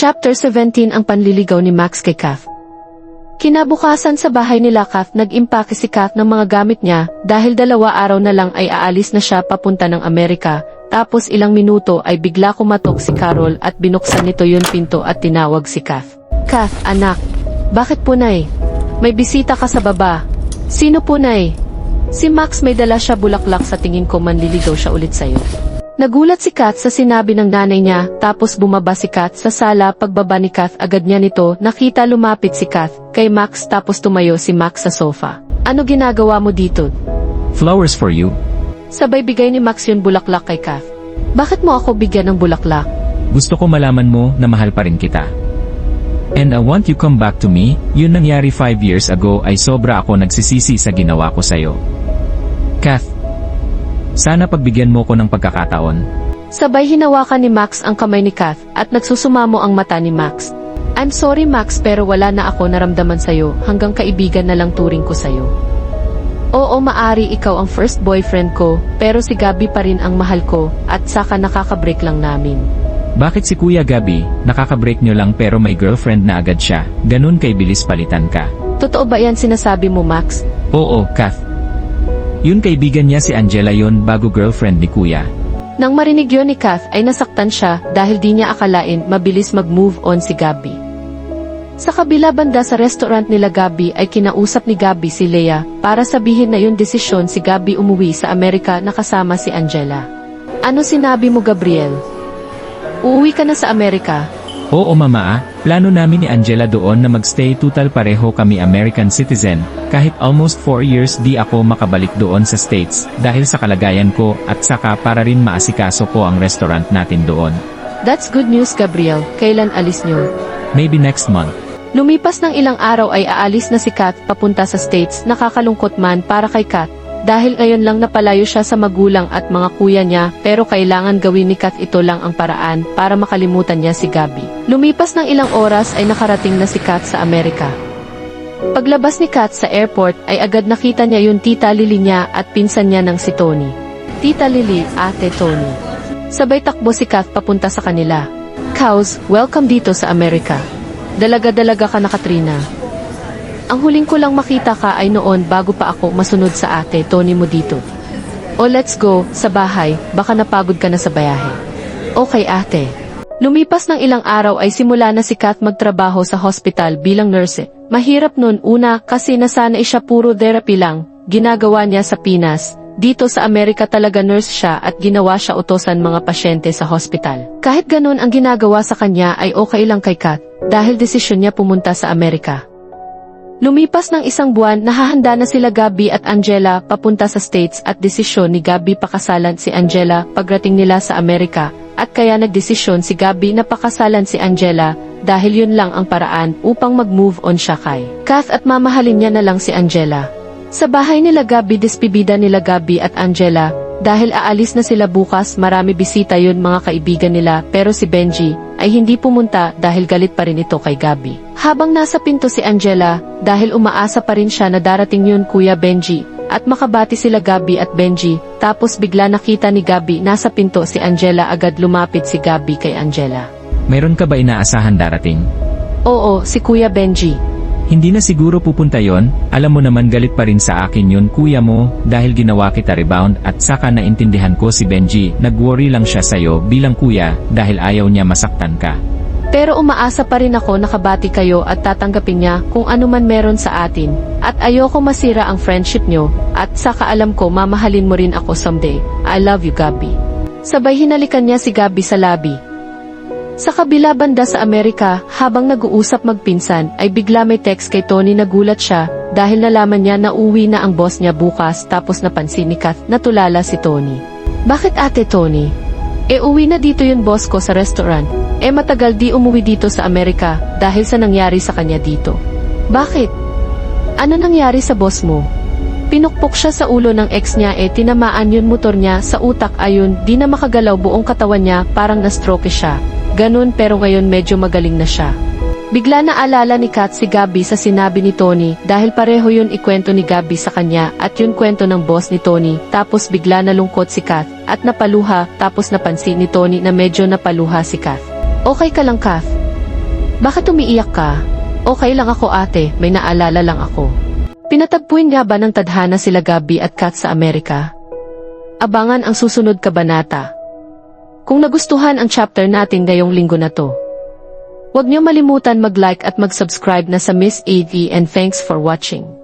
Chapter 17 Ang panliligaw ni Max kay Kath. Kinabukasan sa bahay nila Kath, nag-impake si Kath ng mga gamit niya dahil 2 araw na lang ay aalis na siya papunta ng Amerika. Tapos ilang minuto ay bigla kumatok si Carol at binuksan nito yung pinto at tinawag si Kath. Kath, anak. Bakit punay? May bisita ka sa baba. Sino punay? Si Max, may dala siya bulaklak, sa tingin ko manliligaw siya ulit sa'yo. Nagulat si Kath sa sinabi ng nanay niya, tapos bumaba si Kath sa sala. Pagbaba ni Kath, agad niya nito nakita lumapit si Kath kay Max, tapos tumayo si Max sa sofa. Ano ginagawa mo dito? Flowers for you. Sabay bigay ni Max yun bulaklak kay Kath. Bakit mo ako bigyan ng bulaklak? Gusto ko malaman mo na mahal pa rin kita. And I want you come back to me. Yun nangyari 5 years ago ay sobra ako nagsisisi sa ginawa ko sa'yo. Kath, sana pagbigyan mo ko ng pagkakataon. Sabay hinawakan ni Max ang kamay ni Kath at nagsusumamo ang mata ni Max. I'm sorry Max, pero wala na ako naramdaman sa'yo, hanggang kaibigan na lang turing ko sa'yo. Oo, maari ikaw ang first boyfriend ko, pero si Gabi pa rin ang mahal ko, at saka nakaka-break lang namin. Bakit si Kuya Gabi, nakaka-break nyo lang pero may girlfriend na agad siya, ganun kay bilis palitan ka? Totoo ba yan sinasabi mo Max? Oo, Kath. Yun kaibigan niya si Angela yon bago girlfriend ni Kuya. Nang marinig yun ni Kath ay nasaktan siya dahil di niya akalain mabilis mag-move on si Gabi. Sa kabila banda sa restaurant nila Gabi ay kinausap ni Gabi si Leah para sabihin na yung desisyon si Gabi umuwi sa Amerika na kasama si Angela. Ano sinabi mo Gabriel? Uuwi ka na sa Amerika? Oo mama, plano namin ni Angela doon na magstay, total pareho kami American citizen, kahit almost 4 years di ako makabalik doon sa States, dahil sa kalagayan ko at saka para rin maasikaso ko ang restaurant natin doon. That's good news Gabriel, kailan alis niyo? Maybe next month. Lumipas ng ilang araw ay aalis na si Kath papunta sa States. Nakakalungkot man para kay Kath, dahil ngayon lang napalayo siya sa magulang at mga kuya niya, pero kailangan gawin ni Kath ito lang ang paraan para makalimutan niya si Gabi. Lumipas ng ilang oras ay nakarating na si Kath sa Amerika. Paglabas ni Kath sa airport ay agad nakita niya yung tita Lily niya at pinsan niya ng si Tony. Tita Lily, ate Tony. Sabay takbo si Kath papunta sa kanila. Cows, welcome dito sa Amerika. Dalaga-dalaga ka na Katrina. Ang huling ko lang makita ka ay noon bago pa ako masunod sa ate Tony mo dito. O let's go, sa bahay, baka napagod ka na sa bayahe. Okay ate. Lumipas ng ilang araw ay simula na si Kath magtrabaho sa hospital bilang nurse. Mahirap noon una kasi nasanay siya puro therapy lang, ginagawa niya sa Pinas. Dito sa Amerika talaga nurse siya at ginawa siya utosan mga pasyente sa hospital. Kahit ganun ang ginagawa sa kanya ay okay lang kay Kath dahil desisyon niya pumunta sa Amerika. Lumipas ng 1 buwan, nahahanda na sila Gabi at Angela papunta sa States at desisyon ni Gabi pakasalan si Angela pagdating nila sa Amerika, at kaya nagdesisyon si Gabi na pakasalan si Angela dahil yun lang ang paraan upang mag-move on siya kay Kath at mamahalin niya na lang si Angela. Sa bahay nila Gabi, despedida nila Gabi at Angela dahil aalis na sila bukas. Marami bisita yun mga kaibigan nila, pero si Benji ay hindi pumunta dahil galit pa rin ito kay Gabi. Habang nasa pinto si Angela, dahil umaasa pa rin siya na darating yun Kuya Benji, at makabati sila Gabi at Benji, tapos bigla nakita ni Gabi nasa pinto si Angela. Agad lumapit si Gabi kay Angela. Mayroon ka ba inaasahan darating? Oo, si Kuya Benji. Hindi na siguro pupunta yon, alam mo naman galit pa rin sa akin yun kuya mo, dahil ginawa kita rebound, at saka naintindihan ko si Benji, nag-worry lang siya sa'yo bilang kuya, dahil ayaw niya masaktan ka. Pero umaasa pa rin ako nakabati kayo at tatanggapin niya kung ano man meron sa atin, at ayoko masira ang friendship nyo, at saka alam ko mamahalin mo rin ako someday. I love you Gabi. Sabay hinalikan niya si Gabi sa labi. Sa kabila banda sa Amerika, habang nag-uusap magpinsan, ay bigla may text kay Tony. Nagulat siya dahil nalaman niya na uwi na ang boss niya bukas, tapos napansin ni Kath na tulala si Tony. Bakit ate Tony? Uwi na dito yung boss ko sa restaurant. Matagal di umuwi dito sa Amerika dahil sa nangyari sa kanya dito. Bakit? Ano nangyari sa boss mo? Pinukpok siya sa ulo ng ex niya, tinamaan yun motor niya sa utak. Ayun, di na makagalaw, buong katawan niya parang na-stroke siya. Ganun, pero ngayon medyo magaling na siya. Bigla na alala ni Kath si Gabi sa sinabi ni Tony dahil pareho yun ikwento ni Gabi sa kanya at yun kwento ng boss ni Tony. Tapos bigla nalungkot si Kath at napaluha, tapos napansin ni Tony na medyo napaluha si Kath. Okay ka lang Kath? Bakit umiiyak ka? Okay lang ako ate, may naalala lang ako. Pinatagpuin nga ba ng tadhana sila Gabby at Kat sa Amerika? Abangan ang susunod kabanata. Kung nagustuhan ang chapter natin ngayong linggo na to, huwag niyo malimutan mag-like at mag-subscribe na sa Miss AV and thanks for watching.